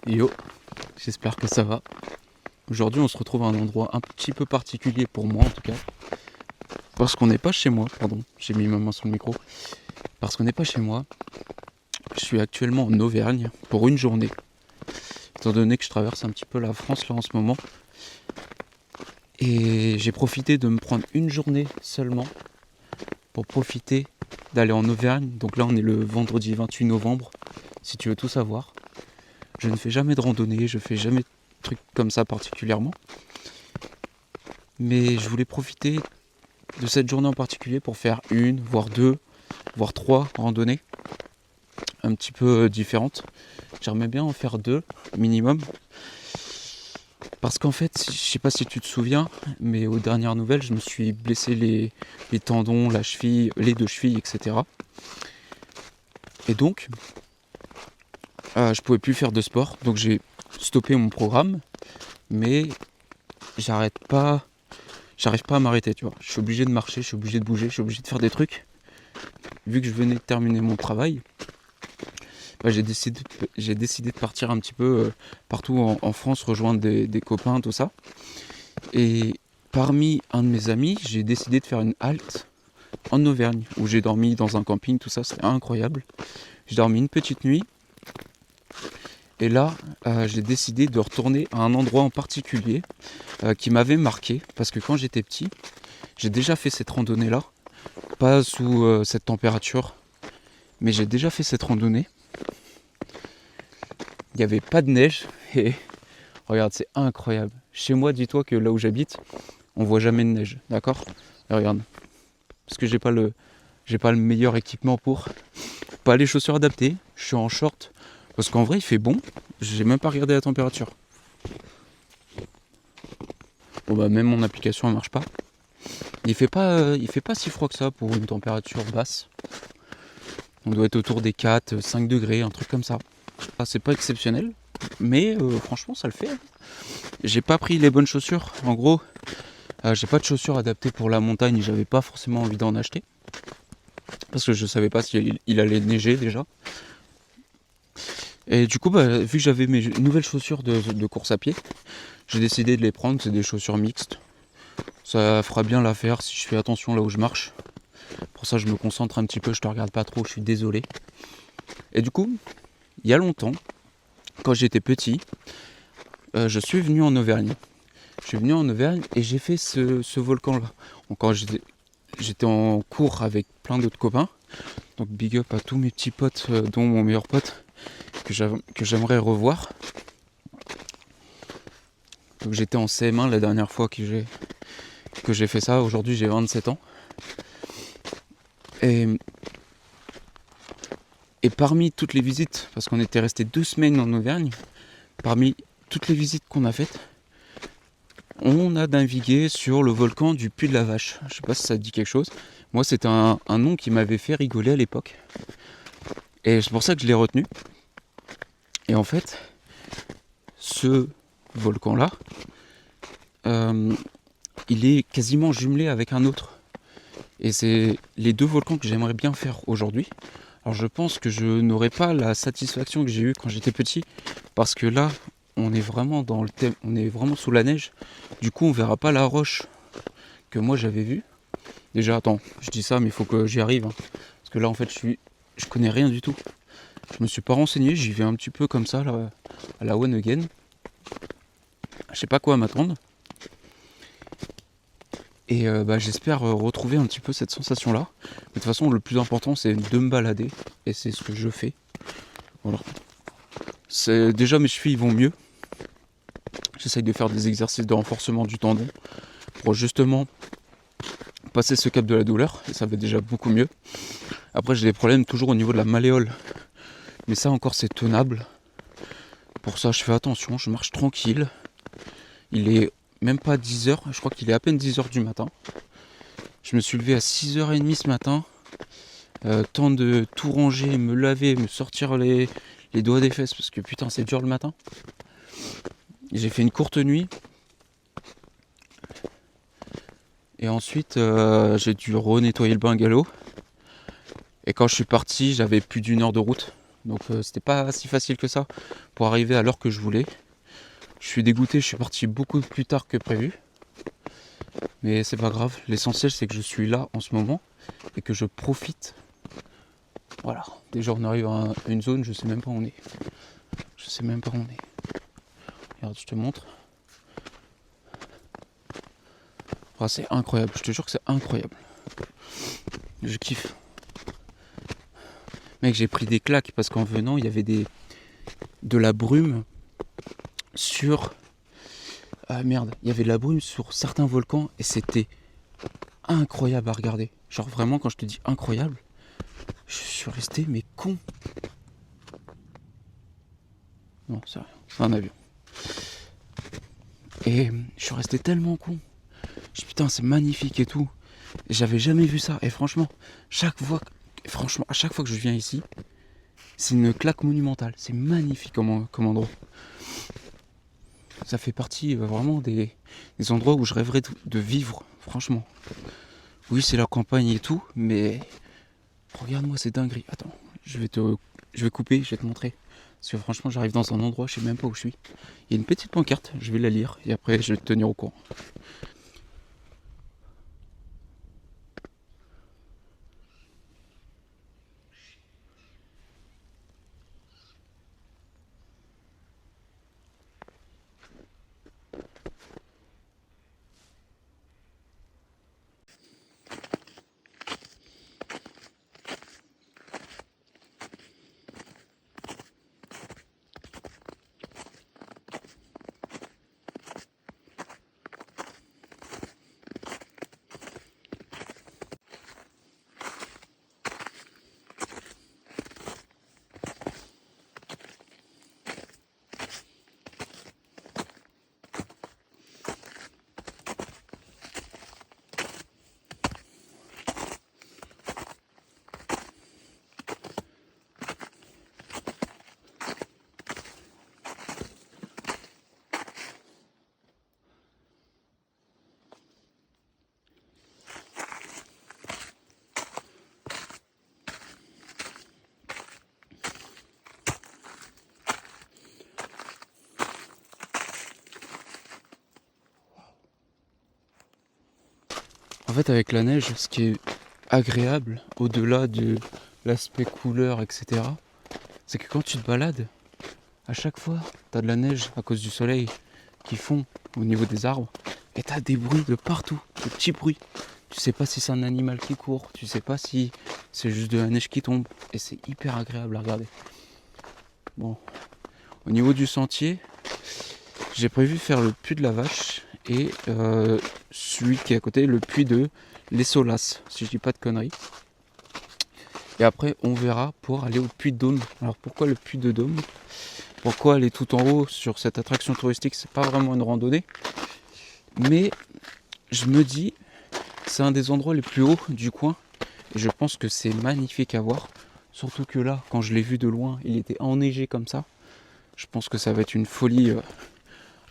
Yo, j'espère que ça va. Aujourd'hui, on se retrouve à un endroit un petit peu particulier pour moi en tout cas. Parce qu'on n'est pas chez moi, pardon, j'ai mis ma main sur le micro. Parce qu'on n'est pas chez moi, je suis actuellement en Auvergne pour une journée. Étant donné que je traverse un petit peu la France là en ce moment. Et j'ai profité de me prendre une journée seulement pour profiter d'aller en Auvergne. Donc là, on est le vendredi 28 novembre, si tu veux tout savoir. Je ne fais jamais de randonnée, je fais jamais de trucs comme ça particulièrement. Mais je voulais profiter de cette journée en particulier pour faire une, voire deux, voire trois randonnées un petit peu différentes. J'aimerais bien en faire deux minimum. Parce qu'en fait, je sais pas si tu te souviens, mais aux dernières nouvelles, je me suis blessé les tendons, la cheville, les deux chevilles, etc. Et donc, je pouvais plus faire de sport. Donc j'ai stoppé mon programme, mais j'arrive pas à m'arrêter, tu vois. Je suis obligé de marcher, je suis obligé de bouger, je suis obligé de faire des trucs. Vu que je venais de terminer mon travail, j'ai décidé de partir un petit peu partout en France, rejoindre des copains, tout ça. Et parmi un de mes amis, j'ai décidé de faire une halte en Auvergne, où j'ai dormi dans un camping, tout ça, c'était incroyable. J'ai dormi une petite nuit, et là, j'ai décidé de retourner à un endroit en particulier qui m'avait marqué, parce que quand j'étais petit, j'ai déjà fait cette randonnée-là, pas sous cette température, mais j'ai déjà fait cette randonnée. Il n'y avait pas de neige, et regarde, c'est incroyable. Chez moi, dis-toi que là où j'habite, on voit jamais de neige, d'accord ? Et regarde, parce que j'ai pas le meilleur équipement pour. Pas les chaussures adaptées, je suis en short, parce qu'en vrai il fait bon, j'ai même pas regardé la température. Bon bah même mon application elle marche pas. Il fait pas si froid que ça pour une température basse. On doit être autour des 4, 5 degrés, un truc comme ça. Ah, c'est pas exceptionnel, mais franchement ça le fait. J'ai pas pris les bonnes chaussures, en gros. J'ai pas de chaussures adaptées pour la montagne, j'avais pas forcément envie d'en acheter. Parce que je savais pas s'il allait neiger déjà. Et du coup, vu que j'avais mes nouvelles chaussures de course à pied, j'ai décidé de les prendre. C'est des chaussures mixtes. Ça fera bien l'affaire si je fais attention là où je marche. Pour ça, je me concentre un petit peu, je te regarde pas trop, je suis désolé. Et du coup, il y a longtemps, quand j'étais petit, je suis venu en Auvergne. Je suis venu en Auvergne et j'ai fait ce volcan-là. Donc, quand j'étais en cours avec plein d'autres copains, donc big up à tous mes petits potes, dont mon meilleur pote, que j'aimerais revoir. Donc j'étais en CM1 la dernière fois que j'ai fait ça. Aujourd'hui j'ai 27 ans. Et, et parmi toutes les visites, parce qu'on était resté 2 semaines en Auvergne, parmi toutes les visites qu'on a faites, on a navigué sur le volcan du Puy de la Vache. Je sais pas si ça te dit quelque chose. Moi c'était un nom qui m'avait fait rigoler à l'époque. Et c'est pour ça que je l'ai retenu. Et en fait, ce volcan-là, il est quasiment jumelé avec un autre. Et c'est les deux volcans que j'aimerais bien faire aujourd'hui. Alors je pense que je n'aurai pas la satisfaction que j'ai eue quand j'étais petit, parce que là, on est vraiment dans le thème, on est vraiment sous la neige. Du coup, on verra pas la roche que moi j'avais vue. Déjà, attends, je dis ça, mais il faut que j'y arrive, hein. Parce que là, en fait, je connais rien du tout. Je me suis pas renseigné, j'y vais un petit peu comme ça, là, à la one again. Je sais pas quoi m'attendre. Et j'espère retrouver un petit peu cette sensation-là. De toute façon, le plus important, c'est de me balader. Et c'est ce que je fais. Voilà. Déjà, mes chevilles vont mieux. J'essaye de faire des exercices de renforcement du tendon pour justement passer ce cap de la douleur. Et ça va déjà beaucoup mieux. Après, j'ai des problèmes toujours au niveau de la malléole. Mais ça encore, c'est tenable. Pour ça, je fais attention. Je marche tranquille. Il est même pas 10h. Je crois qu'il est à peine 10h du matin. Je me suis levé à 6h30 ce matin. Temps de tout ranger, me laver, me sortir les doigts des fesses parce que putain c'est dur le matin. J'ai fait une courte nuit. Et ensuite j'ai dû renettoyer le bungalow. Et quand je suis parti, j'avais plus d'1 heure de route. Donc c'était pas si facile que ça pour arriver à l'heure que je voulais. Je suis dégoûté, je suis parti beaucoup plus tard que prévu. Mais c'est pas grave, l'essentiel c'est que je suis là en ce moment et que je profite. Voilà, déjà on arrive à une zone, je sais même pas où on est. Je sais même pas où on est. Regarde, je te montre. Oh, c'est incroyable, je te jure que c'est incroyable. Je kiffe. Mec, j'ai pris des claques parce qu'en venant, il y avait de la brume sur... Ah merde, il y avait de la brume sur certains volcans et c'était incroyable à regarder. Genre vraiment, quand je te dis incroyable, je suis resté mais con. Non, c'est rien, c'est un avion. Et je suis resté tellement con. Je dis putain, c'est magnifique et tout. Et j'avais jamais vu ça. Et franchement, à chaque fois que je viens ici, c'est une claque monumentale. C'est magnifique comme endroit. Ça fait partie vraiment des endroits où je rêverais de vivre, franchement. Oui, c'est la campagne et tout, mais regarde-moi, c'est dinguerie. Attends, je vais couper, je vais te montrer. Parce que franchement, j'arrive dans un endroit, je sais même pas où je suis. Il y a une petite pancarte, je vais la lire et après je vais te tenir au courant. En fait, avec la neige, ce qui est agréable, au-delà de l'aspect couleur, etc., c'est que quand tu te balades, à chaque fois, t'as de la neige à cause du soleil qui fond au niveau des arbres, et t'as des bruits de partout, de petits bruits. Tu sais pas si c'est un animal qui court, tu sais pas si c'est juste de la neige qui tombe, et c'est hyper agréable à regarder. Bon, au niveau du sentier, j'ai prévu faire le puits de la Vache et celui qui est à côté, le puits de l'Essolas, si je dis pas de conneries. Et après, on verra pour aller au puits de Dôme. Alors pourquoi le puits de Dôme? Pourquoi aller tout en haut sur cette attraction touristique? C'est pas vraiment une randonnée. Mais je me dis, c'est un des endroits les plus hauts du coin. Et je pense que c'est magnifique à voir. Surtout que là, quand je l'ai vu de loin, il était enneigé comme ça. Je pense que ça va être une folie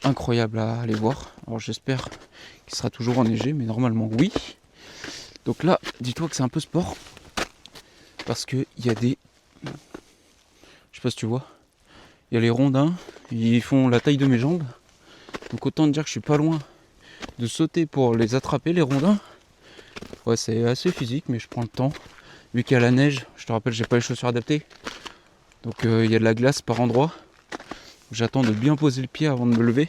incroyable à aller voir. Alors j'espère qu'il sera toujours enneigé, mais normalement oui. Donc là, dis-toi que c'est un peu sport. Parce qu'il y a des... Je sais pas si tu vois. Il y a les rondins, ils font la taille de mes jambes. Donc autant te dire que je suis pas loin de sauter pour les attraper, les rondins. Ouais, c'est assez physique, mais je prends le temps. Vu qu'il y a la neige, je te rappelle, j'ai pas les chaussures adaptées. Donc il y a de la glace par endroit. J'attends de bien poser le pied avant de me lever.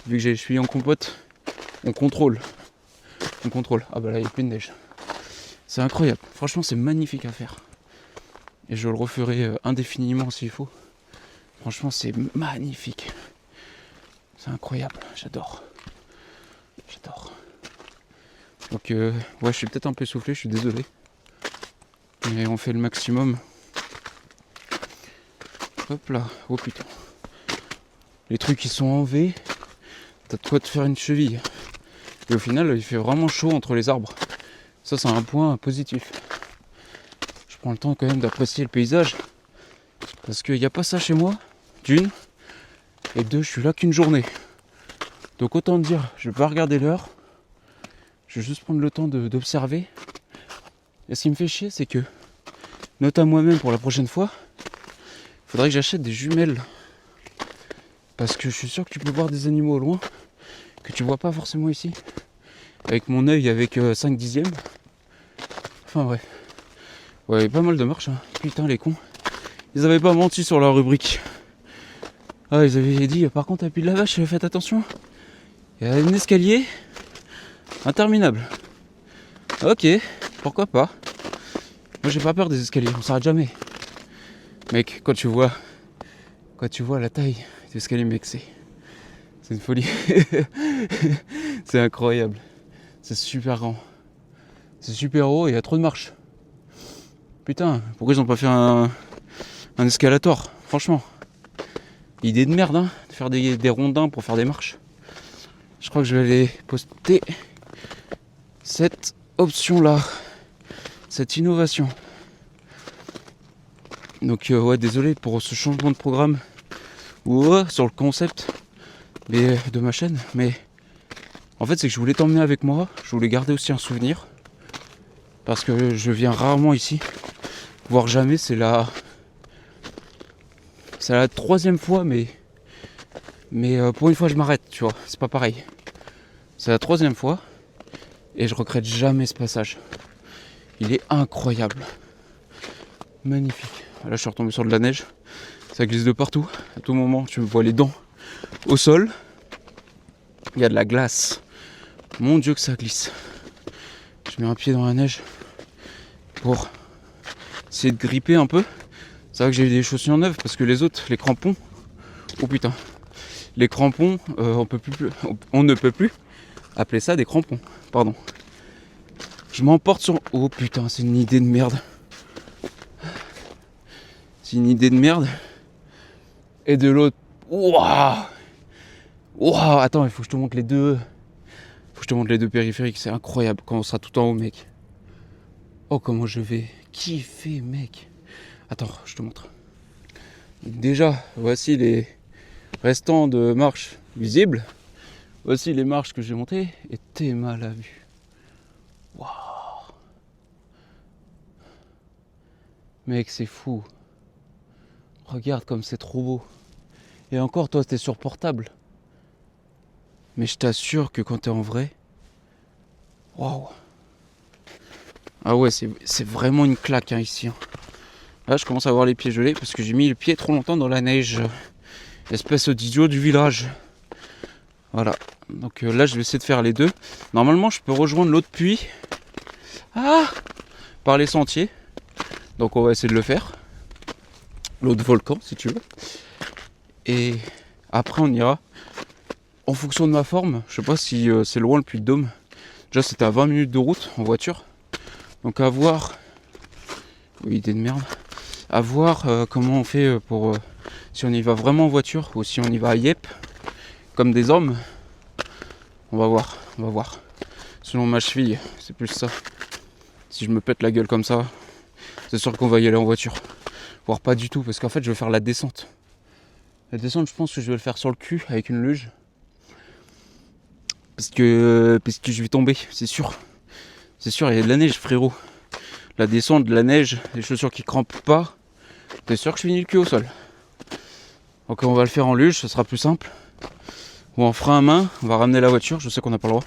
Vu que j'ai les chevilles en compote, on contrôle. On contrôle. Ah bah là, il n'y a plus de neige. C'est incroyable. Franchement, c'est magnifique à faire. Et je le referai indéfiniment s'il faut. Franchement, c'est magnifique. C'est incroyable. J'adore. J'adore. Donc, ouais, je suis peut-être un peu essoufflé, je suis désolé. Mais on fait le maximum. Hop là. Oh putain. Les trucs qui sont en V, t'as de quoi te faire une cheville. Et au final, il fait vraiment chaud entre les arbres. Ça, c'est un point positif. Je prends le temps quand même d'apprécier le paysage. Parce qu'il n'y a pas ça chez moi, d'une. Et deux, je suis là qu'une journée. Donc autant dire, je vais pas regarder l'heure. Je vais juste prendre le temps d'observer. Et ce qui me fait chier, c'est que, note à moi-même pour la prochaine fois, Faudrait que j'achète des jumelles. Parce que je suis sûr que tu peux voir des animaux au loin que tu vois pas forcément ici. Avec mon œil avec 5 dixièmes. Enfin ouais. Ouais, pas mal de marches. Hein. Putain les cons. Ils avaient pas menti sur leur rubrique. Ah, ils avaient dit par contre à Puy de la Vache, faites attention. Il y a un escalier interminable. Ok, pourquoi pas. Moi j'ai pas peur des escaliers, on s'arrête jamais. Mec, quand tu vois la taille de l'escalier, mec, c'est une folie. C'est incroyable. C'est super grand. C'est super haut et il y a trop de marches. Putain, pourquoi ils ont pas fait un escalator, franchement. Idée de merde, hein, de faire des rondins pour faire des marches. Je crois que je vais aller poster cette option-là, cette innovation. Donc ouais, désolé pour ce changement de programme ou sur le concept de ma chaîne, mais en fait c'est que je voulais t'emmener avec moi, je voulais garder aussi un souvenir, parce que je viens rarement ici, voire jamais, c'est la 3e fois, mais pour une fois je m'arrête, tu vois, c'est pas pareil. C'est la 3e fois, et je regrette jamais ce passage. Il est incroyable. Magnifique. Là je suis retombé sur de la neige, ça glisse de partout, à tout moment tu me vois les dents au sol. Il y a de la glace. Mon Dieu que ça glisse. Je mets un pied dans la neige pour essayer de gripper un peu. C'est vrai que j'ai eu des chaussures neuves parce que les autres, les crampons, oh putain, les crampons, on ne peut plus appeler ça des crampons, pardon. Je m'emporte sur... Oh putain, c'est une idée de merde. C'est une idée de merde. Et de l'autre... Waouh. Waouh, attends, il faut que je te montre les deux... périphériques, c'est incroyable quand on sera tout en haut, mec. Oh, comment je vais kiffer, mec. Attends, je te montre. Déjà, voici les restants de marches visibles. Voici les marches que j'ai montées. Et t'es mal à vue. Waouh. Mec, c'est fou. Regarde comme c'est trop beau. Et encore, toi, t'es sur portable. Mais je t'assure que quand t'es en vrai... Waouh. Ah ouais, c'est vraiment une claque hein, ici. Hein. Là, je commence à avoir les pieds gelés parce que j'ai mis le pied trop longtemps dans la neige. Espèce d'idiot du village. Voilà. Donc là, je vais essayer de faire les deux. Normalement, je peux rejoindre l'autre puits. Par les sentiers. Donc on va essayer de le faire. L'autre volcan, si tu veux. Et après, on ira en fonction de ma forme. Je sais pas si c'est loin le Puy-de-Dôme. Déjà, c'était à 20 minutes de route en voiture. Donc à voir... Oui, idée de merde. À voir comment on fait pour... si on y va vraiment en voiture ou si on y va à Yep. Comme des hommes. On va voir. Selon ma cheville, c'est plus ça. Si je me pète la gueule comme ça, c'est sûr qu'on va y aller en voiture. Voire pas du tout, parce qu'en fait je vais faire la descente. La descente, je pense que je vais le faire sur le cul avec une luge. Parce que je vais tomber, c'est sûr. C'est sûr, il y a de la neige, frérot. La descente, de la neige, les chaussures qui crampent pas. T'es sûr que je finis le cul au sol. Donc on va le faire en luge, ce sera plus simple. Ou en frein à main, on va ramener la voiture, je sais qu'on n'a pas le droit.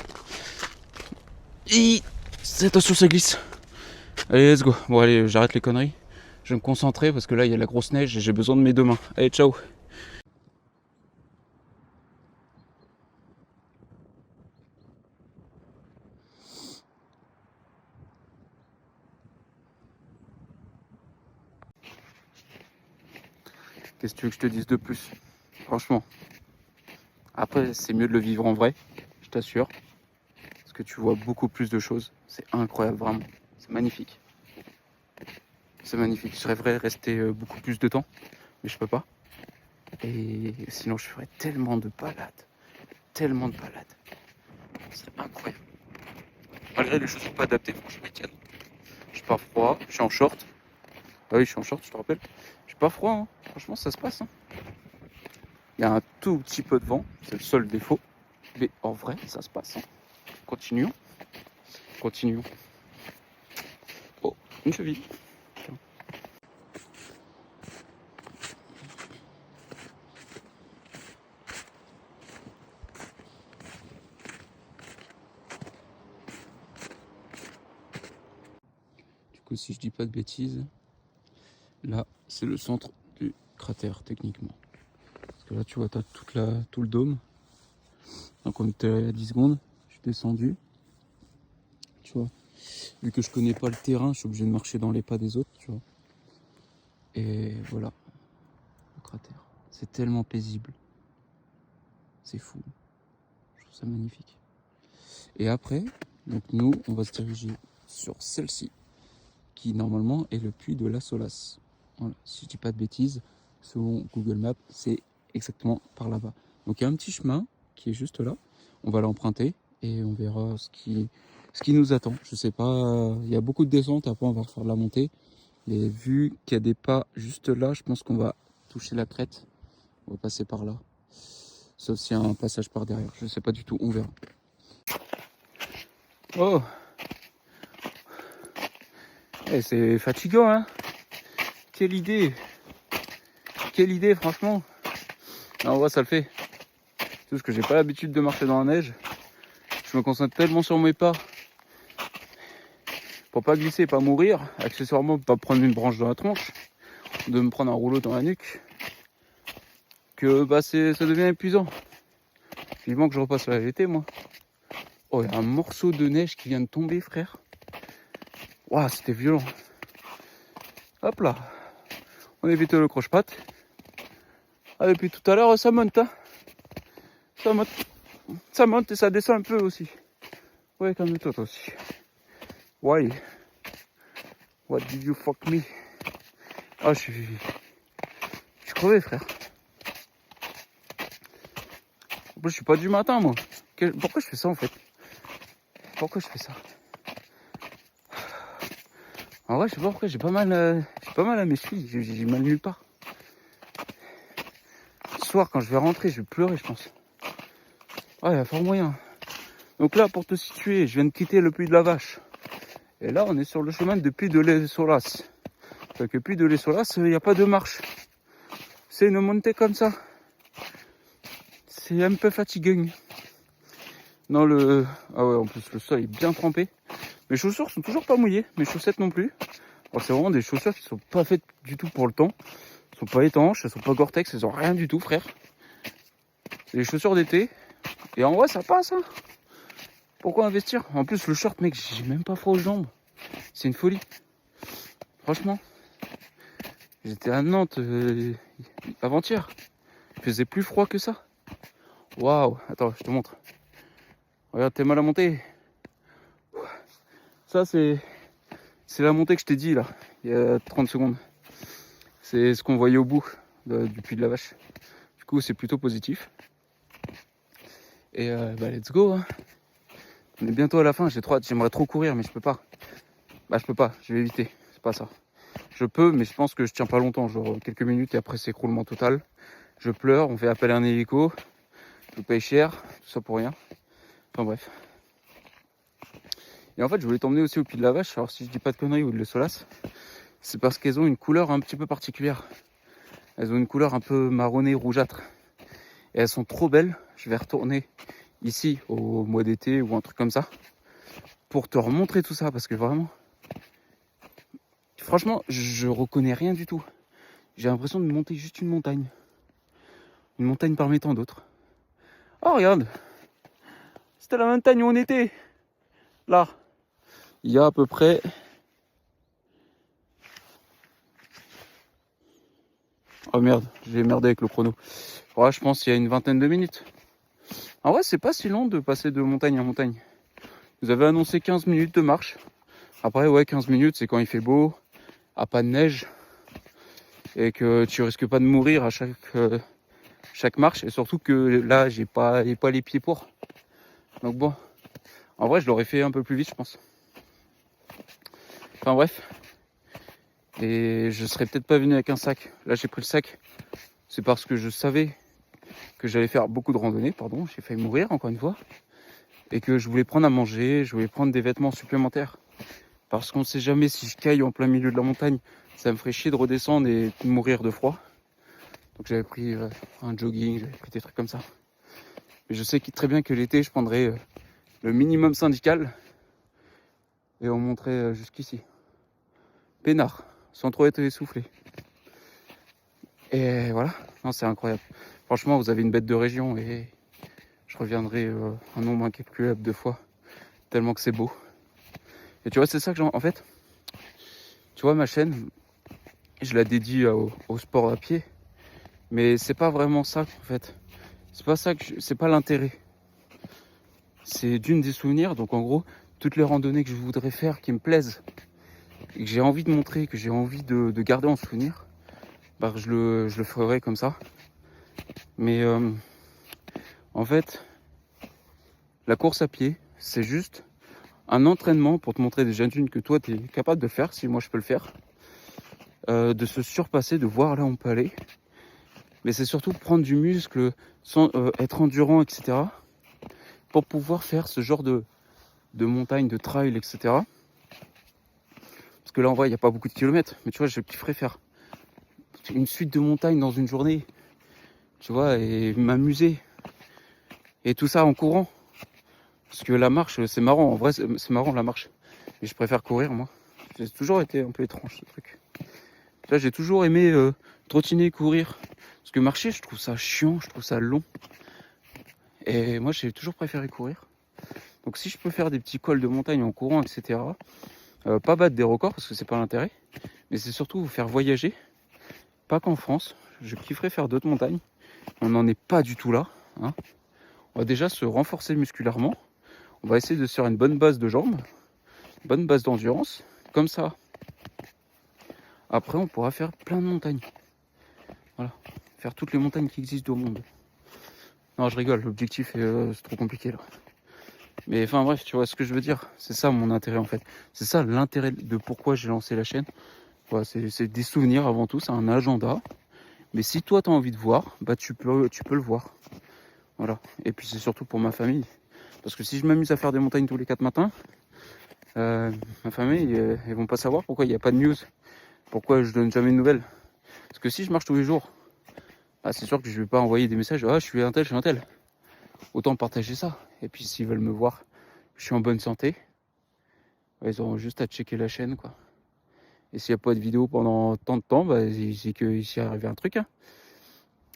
Et attention, ça glisse. Allez, let's go. Bon, allez, j'arrête les conneries. Je vais me concentrer parce que là, il y a la grosse neige et j'ai besoin de mes deux mains. Allez, ciao. Qu'est-ce que tu veux que je te dise de plus? Franchement. Après, c'est mieux de le vivre en vrai, je t'assure. Parce que tu vois beaucoup plus de choses. C'est incroyable, vraiment. C'est magnifique. C'est magnifique. Je rêverais rester beaucoup plus de temps, mais je peux pas. Et sinon, je ferais tellement de balades. Tellement de balades. C'est incroyable. Malgré les choses sont pas adaptées, franchement, ils tiennent. Je suis pas froid, je suis en short. Ah oui, je suis en short, je te rappelle. Je suis pas froid, hein. Franchement, ça se passe. Hein. Il y a un tout petit peu de vent, c'est le seul défaut. Mais en vrai, ça se passe. Hein. Continuons. Oh, une cheville. que si je dis pas de bêtises, là c'est le centre du cratère techniquement. Parce que là tu vois, tu as tout le dôme. Donc on était à 10 secondes, je suis descendu. Tu vois, vu que je connais pas le terrain, je suis obligé de marcher dans les pas des autres, tu vois. Et voilà, le cratère. C'est tellement paisible. C'est fou. Je trouve ça magnifique. Et après, donc nous, on va se diriger sur celle-ci, qui normalement est le puits de la Solace. Voilà, si je dis pas de bêtises, selon Google Maps, c'est exactement par là-bas. Donc il y a un petit chemin qui est juste là. On va l'emprunter et on verra ce qui nous attend. Je sais pas, il y a beaucoup de descentes, après on va refaire de la montée. Et vu qu'il y a des pas juste là, je pense qu'on va toucher la crête. On va passer par là. Sauf s'il y a un passage par derrière. Je sais pas du tout, on verra. Oh, c'est fatigant, hein. Quelle idée. Quelle idée, franchement. En vrai, ça le fait. C'est juste que j'ai pas l'habitude de marcher dans la neige. Je me concentre tellement sur mes pas pour pas glisser et pas mourir. Accessoirement, pas prendre une branche dans la tronche, de me prendre un rouleau dans la nuque, que bah ça devient épuisant. Vivement que je repasse la VT, moi. Oh, il y a un morceau de neige qui vient de tomber, frère. Waouh, c'était violent. Hop là. On évite le croche-patte. Ah, depuis tout à l'heure, ça monte, hein. Ça monte et ça descend un peu aussi. Ouais, calme-toi, toi aussi. Why? What did you fuck me? Ah, je suis crevé, frère. En plus, je suis pas du matin, moi. Pourquoi je fais ça, en fait? Pourquoi je fais ça? En vrai, je sais pas pourquoi, j'ai pas mal à mes chevilles. J'ai mal nulle part. Ce soir, quand je vais rentrer, je vais pleurer, je pense. Ouais, il y a fort moyen. Donc là, pour te situer, je viens de quitter le Puy de la Vache. Et là, on est sur le chemin de Puy de les Solas. Donc, Puy de les Solas, il n'y a pas de marche. C'est une montée comme ça. C'est un peu fatigant. Ah ouais, en plus, le sol est bien trempé. Mes chaussures sont toujours pas mouillées. Mes chaussettes non plus. Alors, c'est vraiment des chaussures qui sont pas faites du tout pour le temps. Elles sont pas étanches, elles sont pas Gore-Tex, elles ont rien du tout, frère. C'est des chaussures d'été. Et en vrai, ça passe, hein. Pourquoi investir? En plus, le short, mec, j'ai même pas froid aux jambes. C'est une folie. Franchement. J'étais à Nantes avant-hier. Il faisait plus froid que ça. Waouh. Attends, je te montre. Regarde, t'es mal à monter. Ça, c'est la montée que je t'ai dit, là, il y a 30 secondes. C'est ce qu'on voyait au bout du Puy de la Vache. Du coup, c'est plutôt positif. Et bah, let's go, hein. On est bientôt à la fin, j'aimerais trop courir, mais je peux pas. Bah, je peux pas, je vais éviter, c'est pas ça. Je peux, mais je pense que je tiens pas longtemps, genre quelques minutes et après c'est écroulement total. Je pleure, on fait appel à un hélico, je paye cher, tout ça pour rien. Enfin bref. Et en fait, je voulais t'emmener aussi au Puy de la Vache, alors si je dis pas de conneries ou de le Solas, c'est parce qu'elles ont une couleur un petit peu particulière. Elles ont une couleur un peu marronnée, rougeâtre. Et elles sont trop belles. Je vais retourner ici au mois d'été ou un truc comme ça pour te remontrer tout ça parce que vraiment, franchement, je reconnais rien du tout. J'ai l'impression de monter juste une montagne parmi tant d'autres. Oh regarde, c'était la montagne où on était. Là, il y a à peu près oh merde, j'ai merdé avec le chrono. Ouais, je pense qu'il y a une vingtaine de minutes. En vrai, c'est pas si long de passer de montagne en montagne. Vous avez annoncé 15 minutes de marche. Après, ouais, 15 minutes, c'est quand il fait beau, à pas de neige, et que tu risques pas de mourir à chaque marche. Et surtout que là, j'ai pas les pieds pour. Donc bon, en vrai, je l'aurais fait un peu plus vite, je pense. Enfin bref. Et je serais peut-être pas venu avec un sac. Là, j'ai pris le sac. C'est parce que je savais que j'allais faire beaucoup de randonnées, pardon, j'ai failli mourir encore une fois. Et que je voulais prendre à manger, je voulais prendre des vêtements supplémentaires. Parce qu'on ne sait jamais si je caille en plein milieu de la montagne, ça me ferait chier de redescendre et de mourir de froid. Donc j'avais pris un jogging, j'avais pris des trucs comme ça. Mais je sais très bien que l'été, je prendrais le minimum syndical et on monterait jusqu'ici. peinard, sans trop être essoufflé. Et voilà, non, c'est incroyable. Franchement, vous avez une bête de région et je reviendrai un nombre incalculable de fois, tellement que c'est beau. Et tu vois, c'est ça que en fait, tu vois, ma chaîne, je la dédie au sport à pied, mais c'est pas vraiment ça en fait. C'est pas ça c'est pas l'intérêt. C'est d'une des souvenirs, donc en gros, toutes les randonnées que je voudrais faire qui me plaisent et que j'ai envie de montrer, que j'ai envie de garder en souvenir, bah, je le ferai comme ça. Mais en fait, la course à pied, c'est juste un entraînement pour te montrer déjà d'une que toi tu es capable de faire, si moi je peux le faire, de se surpasser, de voir là où on peut aller. Mais c'est surtout prendre du muscle, sans être endurant, etc. pour pouvoir faire ce genre de montagne, de trail, etc. Parce que là en vrai il n'y a pas beaucoup de kilomètres, mais tu vois je kifferais faire une suite de montagnes dans une journée, tu vois, et m'amuser. Et tout ça en courant. Parce que la marche, c'est marrant, en vrai c'est marrant la marche. Mais je préfère courir moi. J'ai toujours été un peu étrange ce truc. Là j'ai toujours aimé trottiner, courir. Parce que marcher je trouve ça chiant, je trouve ça long. Et moi j'ai toujours préféré courir. Donc si je peux faire des petits cols de montagne en courant, etc. Pas battre des records parce que c'est pas l'intérêt. Mais c'est surtout vous faire voyager. Pas qu'en France. Je kifferais faire d'autres montagnes. On n'en est pas du tout là. Hein. On va déjà se renforcer musculairement. On va essayer de se faire une bonne base de jambes. Une bonne base d'endurance. Comme ça. Après on pourra faire plein de montagnes. Voilà. Faire toutes les montagnes qui existent au monde. Non je rigole, l'objectif c'est trop compliqué là. Mais enfin bref, tu vois ce que je veux dire. C'est ça mon intérêt en fait. C'est ça l'intérêt de pourquoi j'ai lancé la chaîne. Voilà, c'est des souvenirs avant tout, c'est un agenda. Mais si toi tu as envie de voir, bah tu peux le voir. Voilà. Et puis c'est surtout pour ma famille. Parce que si je m'amuse à faire des montagnes tous les 4 matins, ma famille, ils vont pas savoir pourquoi il n'y a pas de news. Pourquoi je donne jamais de nouvelles. Parce que si je marche tous les jours, bah, c'est sûr que je vais pas envoyer des messages. Ah, je suis un tel, je suis un tel. Autant partager ça. Et puis s'ils veulent me voir, je suis en bonne santé. Bah, ils auront juste à checker la chaîne, quoi. Et s'il n'y a pas de vidéo pendant tant de temps, bah, c'est qu'il s'y est arrivé un truc.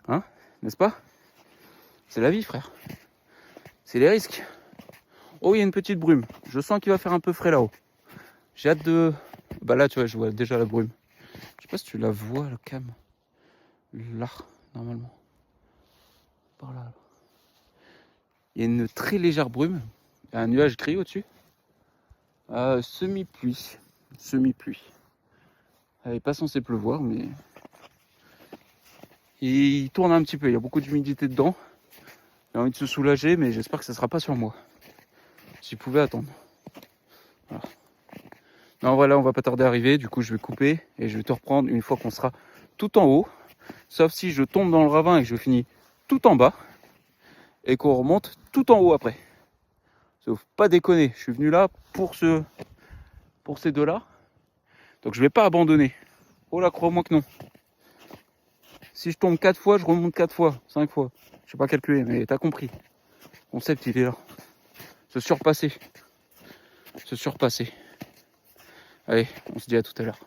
Hein, n'est-ce pas? C'est la vie, frère. C'est les risques. Oh, il y a une petite brume. Je sens qu'il va faire un peu frais là-haut. J'ai hâte de... Bah là, tu vois, je vois déjà la brume. Je sais pas si tu la vois, la cam. Là, normalement. Par là. Il y a une très légère brume. Il y a un nuage gris au-dessus. Semi-pluie. Semi-pluie. Elle n'est pas censée pleuvoir, mais... Il tourne un petit peu. Il y a beaucoup d'humidité dedans. J'ai envie de se soulager, mais j'espère que ça ne sera pas sur moi. J'y pouvais attendre. Voilà. Non, voilà, on va pas tarder à arriver. Du coup, je vais couper et je vais te reprendre une fois qu'on sera tout en haut. Sauf si je tombe dans le ravin et que je finis tout en bas. Et qu'on remonte tout en haut après. Sauf pas déconner. Je suis venu là pour ces deux-là. Donc je vais pas abandonner. Oh là, crois-moi que non. Si je tombe 4 fois, je remonte 4 fois, 5 fois. Je sais pas calculer, mais t'as compris. Le concept, il est là. Se surpasser. Se surpasser. Allez, on se dit à tout à l'heure.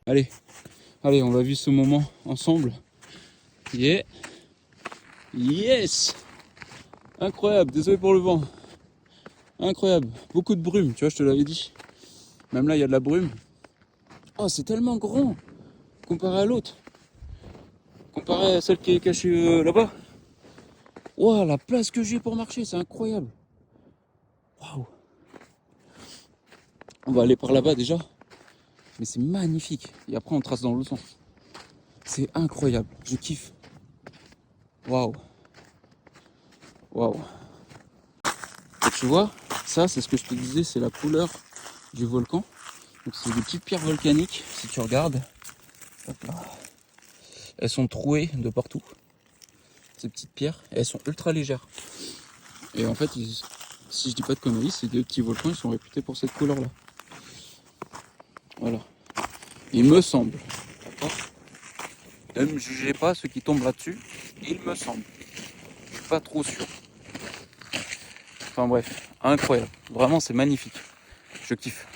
Allez, on va vivre ce moment ensemble. Yeah. Yes. Incroyable, désolé pour le vent. Incroyable, beaucoup de brume, tu vois, je te l'avais dit. Même là, il y a de la brume. Oh, c'est tellement grand comparé à l'autre. Comparé à celle qui est cachée là-bas. Waouh, la place que j'ai pour marcher, c'est incroyable. Waouh. On va aller par là-bas déjà. Mais c'est magnifique. Et après, on trace dans l'autre sens. C'est incroyable. Je kiffe. Waouh. Waouh. Et tu vois, ça, c'est ce que je te disais, c'est la couleur du volcan. Donc, c'est des petites pierres volcaniques. Si tu regardes, hop là. Elles sont trouées de partout. Ces petites pierres, elles sont ultra légères. Et en fait, si je dis pas de conneries, ces deux petits volcans, ils sont réputés pour cette couleur-là. Voilà. Il me semble. D'accord ? Ne me jugez pas ceux qui tombent là-dessus. Il me semble. Je suis pas trop sûr. Enfin bref, incroyable. Vraiment, c'est magnifique. Je kiffe.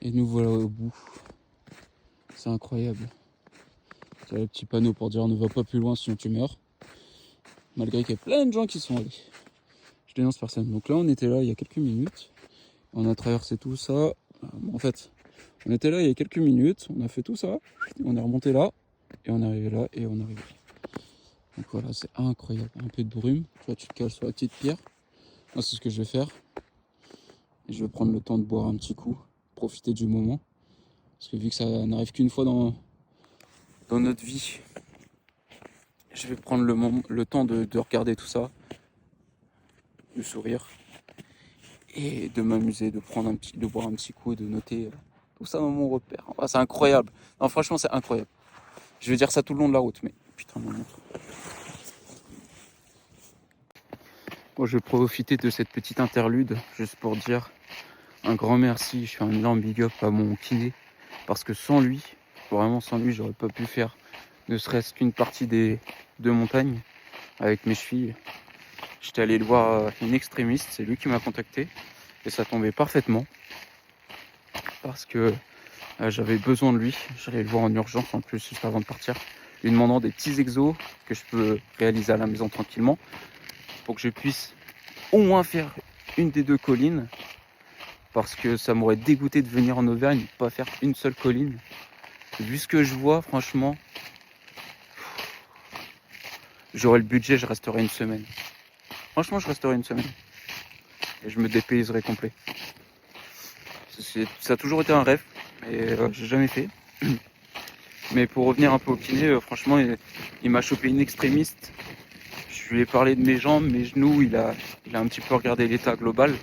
Et nous voilà au bout. c'est incroyable. Il y a le petit panneau pour dire ne va pas plus loin sinon tu meurs. Malgré qu'il y a plein de gens qui sont allés. Je dénonce personne. Donc là on était là il y a quelques minutes. On a traversé tout ça. En fait, on était là il y a quelques minutes. On a fait tout ça. On est remonté là. Et on est arrivé là et on est arrivé là. Donc voilà, c'est incroyable. Un peu de brume. Tu vois, tu te cales sur la petite pierre. Moi c'est ce que je vais faire. Et je vais prendre le temps de boire un petit coup. Profiter du moment. Parce que vu que ça n'arrive qu'une fois dans notre vie, je vais prendre le temps de regarder tout ça, de sourire et de m'amuser, de boire un petit coup et de noter tout ça dans mon repère. Ah, c'est incroyable. Non, franchement, c'est incroyable. Je vais dire ça tout le long de la route, mais putain, mon montre. Bon, je vais profiter de cette petite interlude juste pour dire un grand merci. Je fais un énorme big up à mon kiné parce que sans lui, vraiment sans lui, j'aurais pas pu faire ne serait-ce qu'une partie des 2 montagnes avec mes chevilles. J'étais allé le voir in extremis, c'est lui qui m'a contacté et ça tombait parfaitement parce que j'avais besoin de lui. J'allais le voir en urgence en plus juste avant de partir, lui demandant des petits exos que je peux réaliser à la maison tranquillement pour que je puisse au moins faire une des 2 collines parce que ça m'aurait dégoûté de venir en Auvergne et pas faire une seule colline. Vu ce que je vois, franchement, j'aurais le budget, je resterai une semaine. Franchement, je resterai une semaine. Et je me dépayserai complet. Ça a toujours été un rêve, mais j'ai jamais fait. Mais pour revenir un peu au kiné, franchement, il m'a chopé une extrémiste. Je lui ai parlé de mes jambes, mes genoux, il a un petit peu regardé l'état global.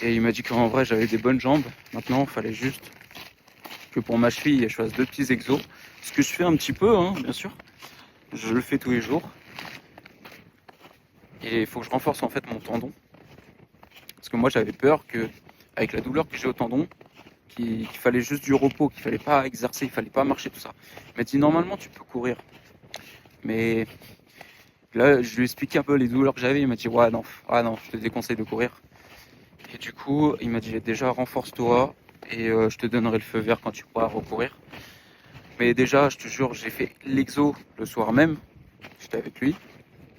Et il m'a dit qu'en vrai, j'avais des bonnes jambes. Maintenant, il fallait juste que pour ma cheville, je fasse 2 petits exos. Ce que je fais un petit peu, hein, bien sûr. Je le fais tous les jours. Et il faut que je renforce en fait mon tendon. Parce que moi j'avais peur que, avec la douleur que j'ai au tendon, qu'il fallait juste du repos, qu'il fallait pas exercer, il fallait pas marcher, tout ça. Il m'a dit normalement tu peux courir. Mais là je lui ai expliqué un peu les douleurs que j'avais, il m'a dit ouais non, je te déconseille de courir. Et du coup il m'a dit déjà renforce-toi et je te donnerai le feu vert quand tu pourras recourir. Mais déjà je te jure j'ai fait l'exo le soir même, j'étais avec lui,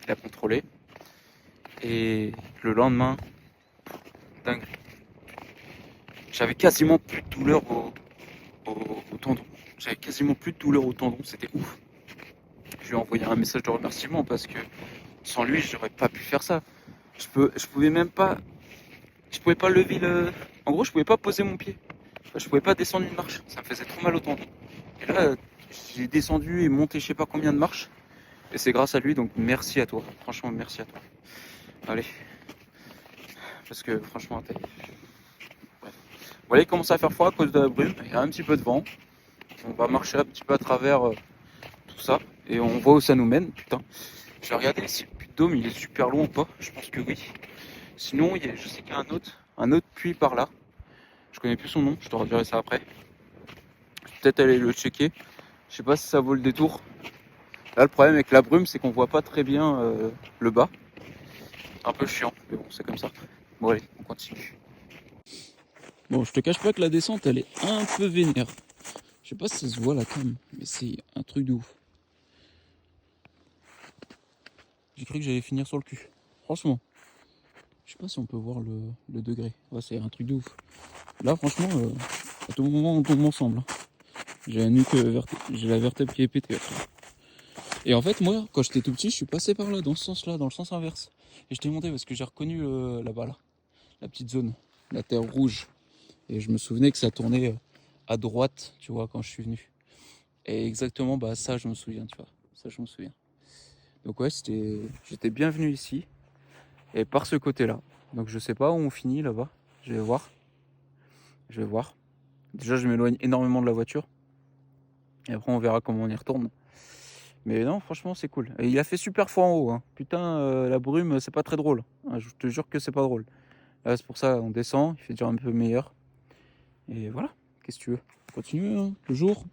il a contrôlé. Et le lendemain, dingue. J'avais quasiment plus de douleur au tendon. J'avais quasiment plus de douleur au tendon, c'était ouf. Je lui ai envoyé un message de remerciement parce que sans lui, j'aurais pas pu faire ça. Je pouvais même pas. Je pouvais pas lever le. En gros, je pouvais pas poser mon pied. Je pouvais pas descendre une marche. Ça me faisait trop mal au tendon. Et là, j'ai descendu et monté je sais pas combien de marches. Et c'est grâce à lui, donc merci à toi. Franchement, merci à toi. Allez. Parce que franchement, bref. Vous voyez, il commence à faire froid à cause de la brume. Il y a un petit peu de vent. On va marcher un petit peu à travers tout ça. Et on voit où ça nous mène. Putain. Je vais regarder si le puits de Dôme il est super loin ou pas. Je pense que oui. Sinon, je sais qu'il y a un autre puits par là. Je connais plus son nom. Je te redirai ça après. Je vais peut-être aller le checker. Je sais pas si ça vaut le détour. Là, le problème avec la brume, c'est qu'on voit pas très bien le bas. Un peu chiant. Mais bon, c'est comme ça. Bon, allez, on continue. Bon, je te cache pas que la descente, elle est un peu vénère. Je sais pas si ça se voit la cam, mais c'est un truc de ouf. J'ai cru que j'allais finir sur le cul. Franchement. Je sais pas si on peut voir le degré. Ouais, c'est un truc de ouf. Là, franchement, à tout moment, on tombe ensemble. J'ai la vertèbre qui est pétée. Et en fait, moi, quand j'étais tout petit, je suis passé par là, dans ce sens-là, dans le sens inverse. Et je t'ai monté parce que j'ai reconnu là-bas, là, la petite zone, la terre rouge. Et je me souvenais que ça tournait à droite, tu vois, quand je suis venu. Et exactement, bah ça, je me souviens, tu vois. Ça, je me souviens. Donc ouais, j'étais bienvenu ici. Et par ce côté-là. Donc je sais pas où on finit là-bas. Je vais voir. Déjà, je m'éloigne énormément de la voiture. Et après, on verra comment on y retourne. Mais non, franchement, c'est cool. Et il a fait super froid en haut. Hein. Putain, la brume, c'est pas très drôle. Je te jure que c'est pas drôle. Là, c'est pour ça, on descend. Il fait déjà un peu meilleur. Et voilà. Qu'est-ce que tu veux? Continue, hein, toujours.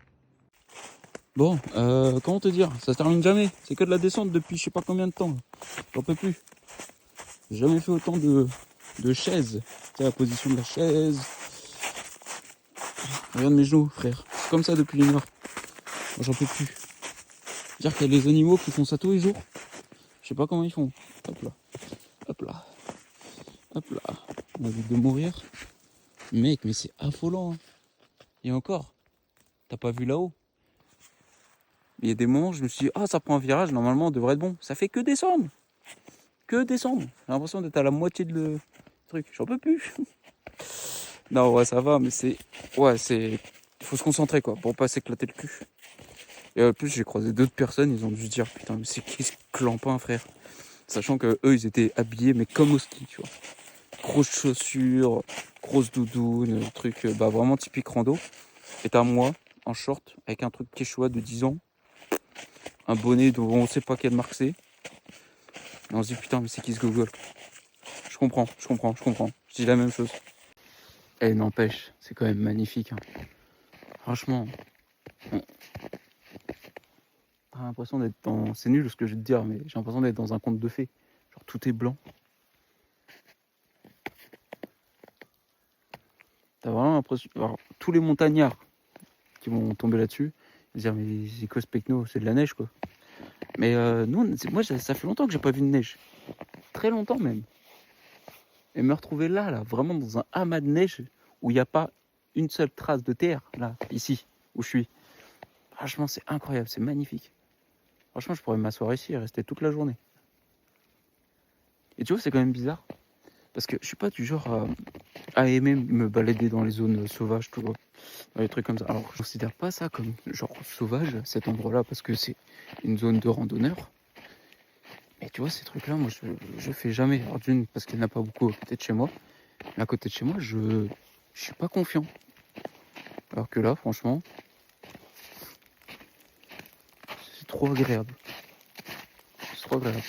Bon, comment te dire? Ça se termine jamais. C'est que de la descente depuis je sais pas combien de temps. J'en peux plus. J'ai jamais fait autant de chaises. Tu sais, la position de la chaise. Regarde mes genoux, frère. C'est comme ça depuis une heure. Moi, j'en peux plus. Dire qu'il y a des animaux qui font ça tous les jours. Je sais pas comment ils font. Hop là. Hop là. Hop là. On a envie de mourir. Mec, mais c'est affolant. Hein. Et encore, t'as pas vu là-haut. Il y a des moments où je me suis dit, ah, ça prend un virage, normalement, on devrait être bon. Ça fait que descendre. Que descendre. J'ai l'impression d'être à la moitié de le truc. J'en peux plus. Non, ouais, ça va, mais c'est. Ouais, c'est. Il faut se concentrer, quoi, pour pas s'éclater le cul. Et en plus, j'ai croisé d'autres personnes, ils ont dû se dire, putain, mais c'est qui ce clampin, frère. Sachant que eux, ils étaient habillés, mais comme au ski, tu vois. Grosses chaussures, grosses doudounes, truc, bah, vraiment typique rando. Et t'as moi, en short, avec un truc quechua de 10 ans, un bonnet dont on sait pas quelle marque c'est. Et on se dit, putain, mais c'est qui ce gogol? Je comprends. Je dis la même chose. Et n'empêche, c'est quand même magnifique. Hein. Franchement, t'as l'impression d'être dans... C'est nul ce que je vais te dire, mais j'ai l'impression d'être dans un conte de fées. Genre tout est blanc. T'as vraiment l'impression... Alors, tous les montagnards qui vont tomber là-dessus, ils vont dire, mais c'est quoi ce pecno? C'est de la neige, quoi. Mais nous, moi, ça fait longtemps que j'ai pas vu de neige. Très longtemps même. Et me retrouver là, vraiment dans un amas de neige où il n'y a pas une seule trace de terre, là, ici, où je suis. Franchement, c'est incroyable, c'est magnifique. Franchement, je pourrais m'asseoir ici et rester toute la journée. Et tu vois, c'est quand même bizarre. Parce que je suis pas du genre à aimer me balader dans les zones sauvages, tu vois. Dans les trucs comme ça. Alors, je considère pas ça comme genre sauvage, cet endroit-là, parce que c'est une zone de randonneurs. Mais tu vois, ces trucs-là, moi, je fais jamais. Alors, d'une, parce qu'il n'y en a pas beaucoup à côté de chez moi. Mais à côté de chez moi, je suis pas confiant. Alors que là, franchement, c'est trop agréable. C'est trop agréable.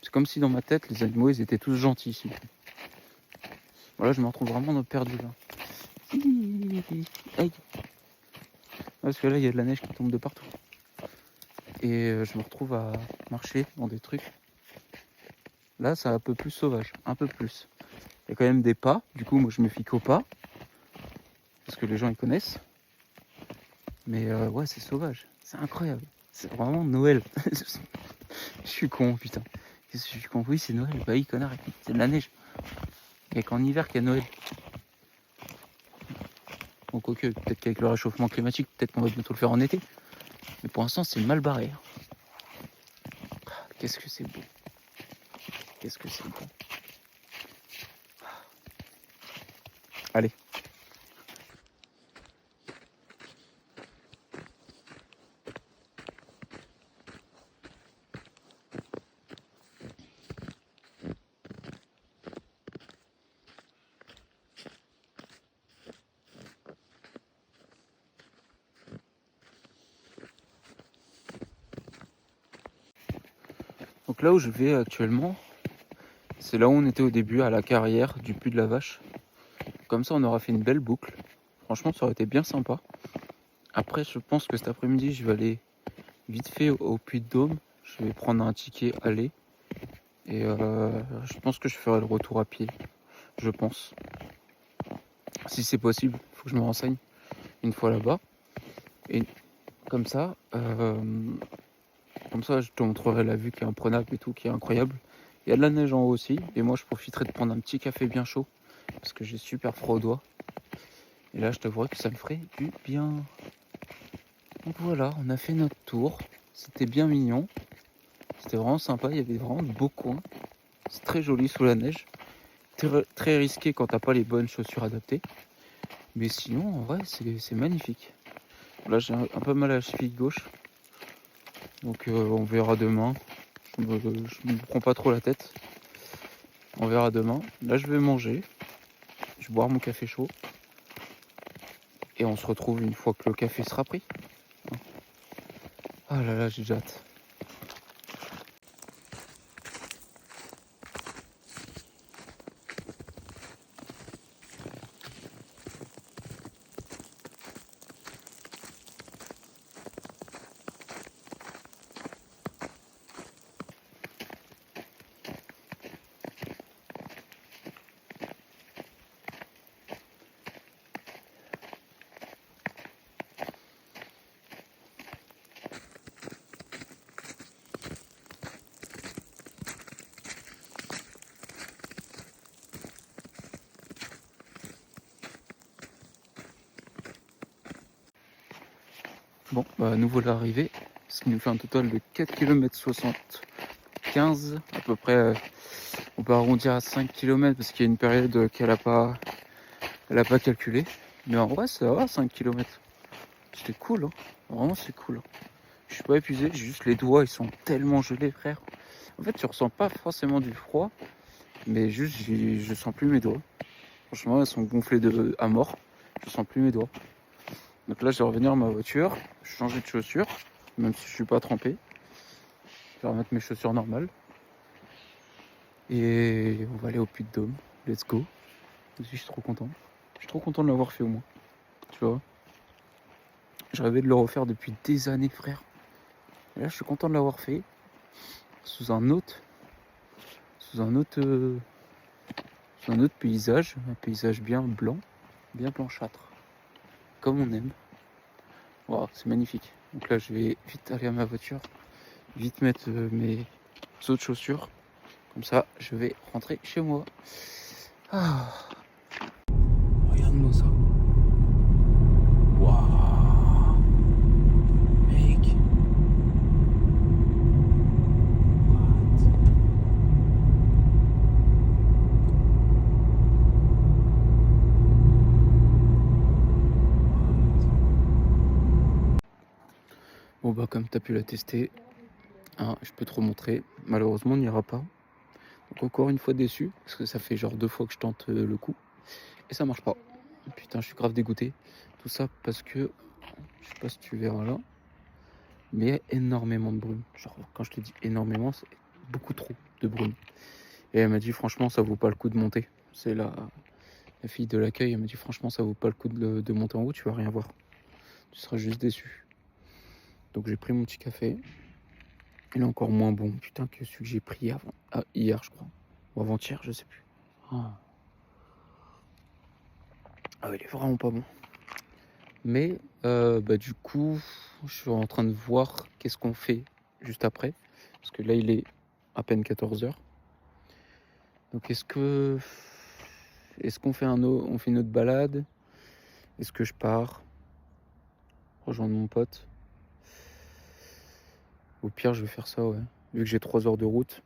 C'est comme si dans ma tête, les animaux, ils étaient tous gentils ici. Voilà, je me retrouve vraiment perdu là. Aïe. Parce que là, il y a de la neige qui tombe de partout. Et je me retrouve à marcher dans des trucs. Là, c'est un peu plus sauvage, un peu plus. Il y a quand même des pas. Du coup, moi, je me fie qu'aux pas. Parce que les gens, ils connaissent. Mais ouais, c'est sauvage. C'est incroyable. C'est vraiment Noël. Je suis con, putain. Je suis con. Oui, c'est Noël. Bah oui, connard. C'est de la neige. Il n'y a qu'en hiver qu'il y a Noël. Bon, quoique, peut-être qu'avec le réchauffement climatique, peut-être qu'on va bientôt le faire en été. Mais pour l'instant, c'est mal barré. Qu'est-ce que c'est beau. Qu'est-ce que c'est beau. Allez. Donc là où je vais actuellement, c'est là où on était au début, à la carrière du Puy de la Vache. Comme ça, on aura fait une belle boucle. Franchement, ça aurait été bien sympa. Après, je pense que cet après-midi, je vais aller vite fait au Puy de Dôme. Je vais prendre un ticket aller. Et je pense que je ferai le retour à pied. Je pense. Si c'est possible, il faut que je me renseigne une fois là-bas. Et comme ça, je te montrerai la vue qui est imprenable et tout, qui est incroyable. Il y a de la neige en haut aussi. Et moi, je profiterai de prendre un petit café bien chaud. Parce que j'ai super froid aux doigts. Et là, je t'avouerai que ça me ferait du bien. Donc voilà, on a fait notre tour. C'était bien mignon. C'était vraiment sympa. Il y avait vraiment de beaux coins. C'est très joli sous la neige. Très risqué quand t'as pas les bonnes chaussures adaptées. Mais sinon, en vrai, c'est magnifique. Là, j'ai un peu mal à la cheville gauche. Donc on verra demain. Je me prends pas trop la tête. On verra demain. Là, je vais manger. Je vais boire mon café chaud. Et on se retrouve une fois que le café sera pris. Ah là là, j'ai déjà hâte. Bon, bah à nouveau l'arrivée, ce qui nous fait un total de 4 km 75 à peu près. On peut arrondir à 5 km parce qu'il y a une période qu'elle a pas calculée. Mais en vrai ça va 5 km. C'était cool, hein. Vraiment c'est cool, hein. Je suis pas épuisé, j'ai juste les doigts, ils sont tellement gelés, frère. En fait, tu ressens pas forcément du froid, mais juste je sens plus mes doigts. Franchement, ils sont gonflés à mort. Je sens plus mes doigts. Donc là, je vais revenir à ma voiture, changer de chaussures, même si je suis pas trempé. Je vais remettre mes chaussures normales. Et on va aller au Puy de Dôme. Let's go. Je suis trop content. Je suis trop content de l'avoir fait au moins. Tu vois. Je rêvais de le refaire depuis des années, frère. Et là, je suis content de l'avoir fait. Sous un autre paysage. Un paysage bien blanc, bien blanchâtre. Comme on aime. Wow, c'est magnifique. Donc là, je vais vite aller à ma voiture. Vite mettre mes autres chaussures. Comme ça, je vais rentrer chez moi. Ah. Regarde-moi ça. Waouh. Mec. Bon bah comme tu as pu la tester, hein, je peux te remontrer. Malheureusement on n'ira pas. Donc encore une fois déçu, parce que ça fait genre 2 fois que je tente le coup. Et ça marche pas. Putain je suis grave dégoûté. Tout ça parce que, je sais pas si tu verras là, mais il y a énormément de brume. Genre quand je te dis énormément, c'est beaucoup trop de brume. Et elle m'a dit franchement ça vaut pas le coup de monter. C'est la fille de l'accueil, elle m'a dit franchement ça vaut pas le coup de monter en haut, tu vas rien voir. Tu seras juste déçu. Donc j'ai pris mon petit café. Il est encore moins bon, putain, que celui que j'ai pris avant. Ah, hier, je crois. Ou avant-hier, je sais plus. Ah, il est vraiment pas bon. Mais, du coup, je suis en train de voir qu'est-ce qu'on fait juste après. Parce que là, il est à peine 14h. Donc, est-ce qu'on fait on fait une autre balade? Est-ce que je pars rejoindre mon pote? Au pire, je vais faire ça, ouais. Vu que j'ai 3 heures de route,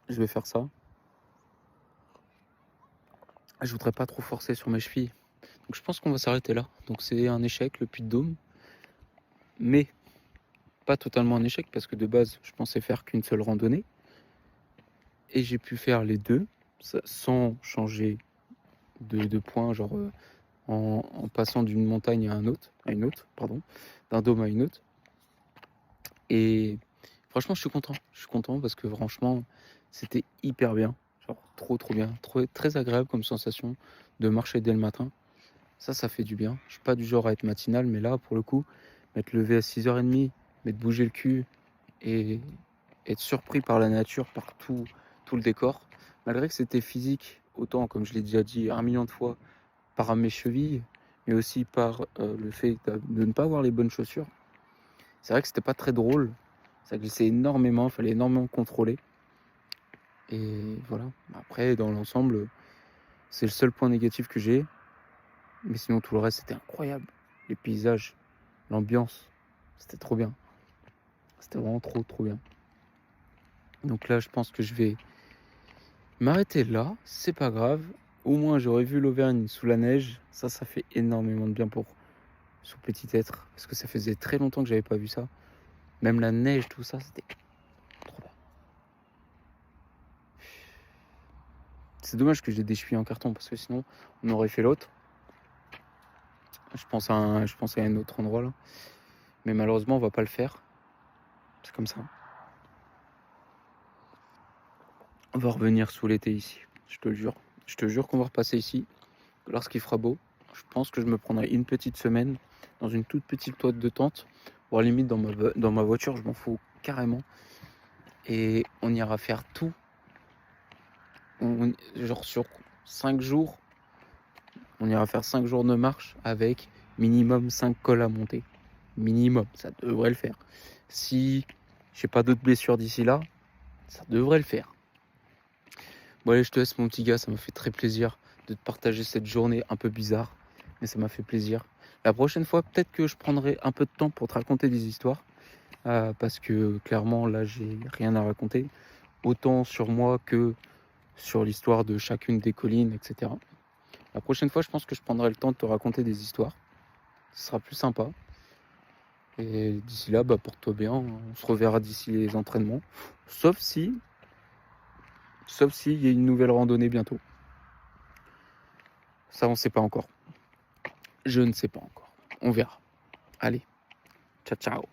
je vais faire ça. Je voudrais pas trop forcer sur mes chevilles. Donc je pense qu'on va s'arrêter là. Donc c'est un échec, le Puy de Dôme. Mais pas totalement un échec parce que de base, je pensais faire qu'une seule randonnée. Et j'ai pu faire les deux sans changer de point, genre en passant d'une montagne à une autre, d'un dôme à une autre. Et franchement, je suis content. Je suis content parce que franchement, c'était hyper bien. Genre trop bien. Très agréable comme sensation de marcher dès le matin. Ça fait du bien. Je suis pas du genre à être matinal, mais là, pour le coup, m'être levé à 6h30, m'être bougé le cul et être surpris par la nature, par tout le décor, malgré que c'était physique, autant, comme je l'ai déjà dit 1 million de fois, par mes chevilles, mais aussi par le fait de ne pas avoir les bonnes chaussures. C'est vrai que c'était pas très drôle. Ça glissait énormément, il fallait énormément contrôler. Et voilà. Après, dans l'ensemble, c'est le seul point négatif que j'ai. Mais sinon, tout le reste, c'était incroyable. Les paysages, l'ambiance, c'était trop bien. C'était vraiment trop bien. Donc là, je pense que je vais m'arrêter là. C'est pas grave. Au moins, j'aurais vu l'Auvergne sous la neige. Ça fait énormément de bien pour ce petit être. Parce que ça faisait très longtemps que j'avais pas vu ça. Même la neige, tout ça, c'était trop bien. C'est dommage que j'ai des chevilles en carton parce que sinon, on aurait fait l'autre. Je pense à un autre endroit là. Mais malheureusement, on va pas le faire. C'est comme ça. On va revenir sous l'été ici. Je te le jure. Je te jure qu'on va repasser ici. Lorsqu'il fera beau, je pense que je me prendrai une petite semaine dans une toute petite toite de tente. Ou à la limite dans ma voiture, je m'en fous carrément. Et on ira faire tout. Genre sur 5 jours, on ira faire 5 jours de marche avec minimum 5 cols à monter. Minimum, ça devrait le faire. Si j'ai pas d'autres blessures d'ici là, ça devrait le faire. Bon allez, je te laisse mon petit gars, ça m'a fait très plaisir de te partager cette journée un peu bizarre, mais ça m'a fait plaisir. La prochaine fois, peut-être que je prendrai un peu de temps pour te raconter des histoires, parce que clairement, là, j'ai rien à raconter, autant sur moi que sur l'histoire de chacune des collines, etc. La prochaine fois, je pense que je prendrai le temps de te raconter des histoires. Ce sera plus sympa. Et d'ici là, porte-toi bien. On se reverra d'ici les entraînements. Sauf si il y a une nouvelle randonnée bientôt. Ça, on ne sait pas encore. Je ne sais pas encore. On verra. Allez, ciao, ciao.